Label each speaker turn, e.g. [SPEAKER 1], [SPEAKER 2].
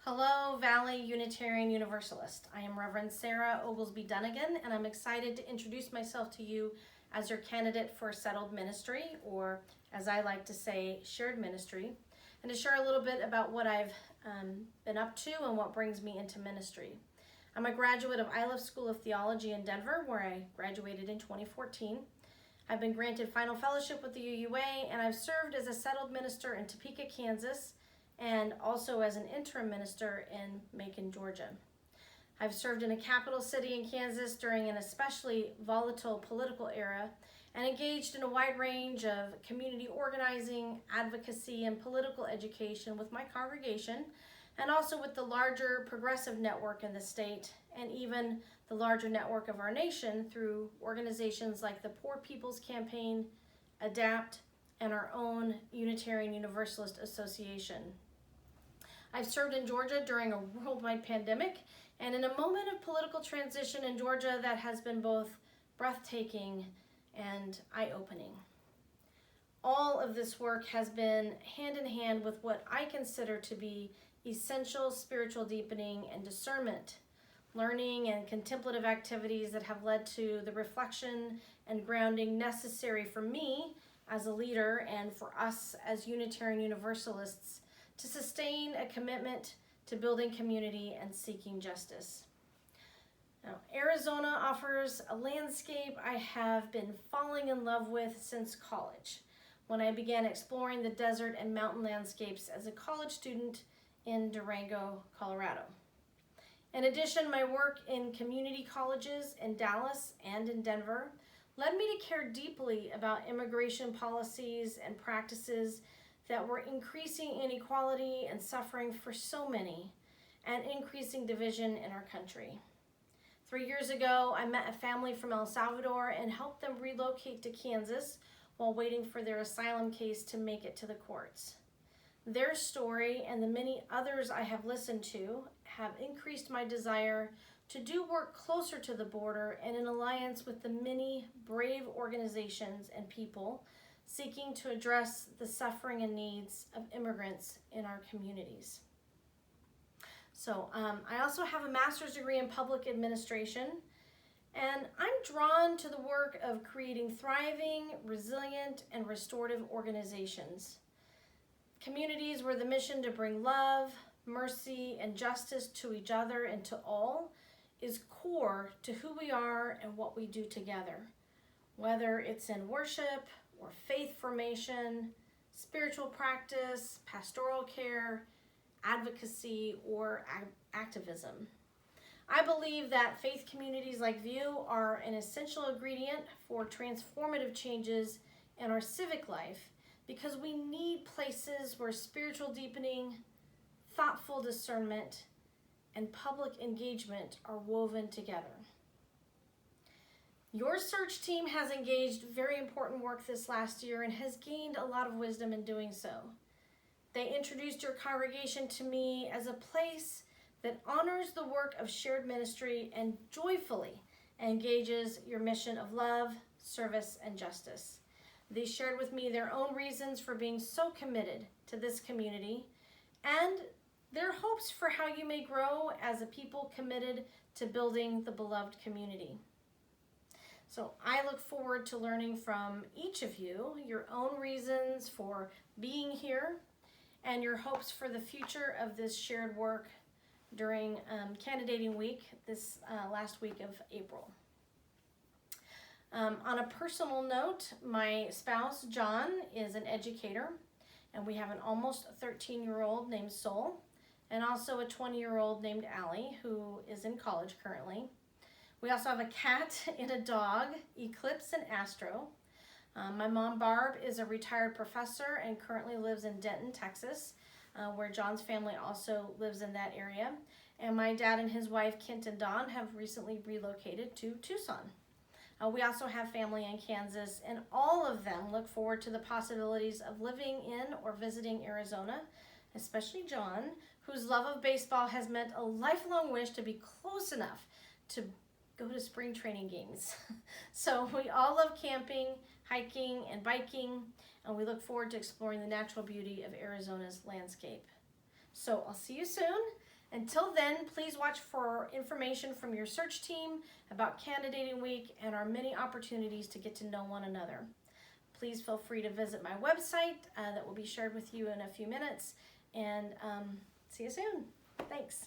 [SPEAKER 1] Hello, Valley Unitarian Universalist. I am Reverend Sarah Oglesby-Dunegan, and I'm excited to introduce myself to you as your candidate for settled ministry, or as I like to say, shared ministry, and to share a little bit about what I've been up to and what brings me into ministry. I'm a graduate of Iliff School of Theology in Denver, where I graduated in 2014. I've been granted final fellowship with the UUA, and I've served as a settled minister in Topeka, Kansas, and also as an interim minister in Macon, Georgia. I've served in a capital city in Kansas during an especially volatile political era and engaged in a wide range of community organizing, advocacy, and political education with my congregation, and also with the larger progressive network in the state, and even the larger network of our nation through organizations like the Poor People's Campaign, ADAPT, and our own Unitarian Universalist Association. I've served in Georgia during a worldwide pandemic and in a moment of political transition in Georgia that has been both breathtaking and eye-opening. All of this work has been hand in hand with what I consider to be essential spiritual deepening and discernment, learning and contemplative activities that have led to the reflection and grounding necessary for me as a leader and for us as Unitarian Universalists to sustain a commitment to building community and seeking justice. Now, Arizona offers a landscape I have been falling in love with since college, when I began exploring the desert and mountain landscapes as a college student in Durango, Colorado. In addition, my work in community colleges in Dallas and in Denver led me to care deeply about immigration policies and practices that were increasing inequality and suffering for so many and increasing division in our country. 3 years ago, I met a family from El Salvador and helped them relocate to Kansas while waiting for their asylum case to make it to the courts. Their story and the many others I have listened to have increased my desire to do work closer to the border and in alliance with the many brave organizations and people seeking to address the suffering and needs of immigrants in our communities. So I also have a master's degree in public administration, and I'm drawn to the work of creating thriving, resilient, and restorative organizations. Communities where the mission to bring love, mercy, and justice to each other and to all is core to who we are and what we do together, whether it's in worship or faith formation, spiritual practice, pastoral care, advocacy, or activism. I believe that faith communities like View are an essential ingredient for transformative changes in our civic life because we need places where spiritual deepening, thoughtful discernment, and public engagement are woven together. Your search team has engaged very important work this last year and has gained a lot of wisdom in doing so. They introduced your congregation to me as a place that honors the work of shared ministry and joyfully engages your mission of love, service, and justice. They shared with me their own reasons for being so committed to this community and their hopes for how you may grow as a people committed to building the beloved community. So I look forward to learning from each of you your own reasons for being here and your hopes for the future of this shared work during candidating week, this last week of April. On a personal note, my spouse, John, is an educator, and we have an almost 13-year-old named Sol, and also a 20-year-old named Allie, who is in college currently. We also have a cat and a dog, Eclipse and Astro. My mom, Barb, is a retired professor and currently lives in Denton, Texas, where John's family also lives in that area. And my dad and his wife, Kent and Dawn, have recently relocated to Tucson. We also have family in Kansas, and all of them look forward to the possibilities of living in or visiting Arizona, especially John, whose love of baseball has meant a lifelong wish to be close enough to go to spring training games. So we all love camping, hiking, and biking, and we look forward to exploring the natural beauty of Arizona's landscape. So I'll see you soon, Until then, please watch for information from your search team about Candidating Week and our many opportunities to get to know one another. Please feel free to visit my website that will be shared with you in a few minutes, and see you soon. Thanks.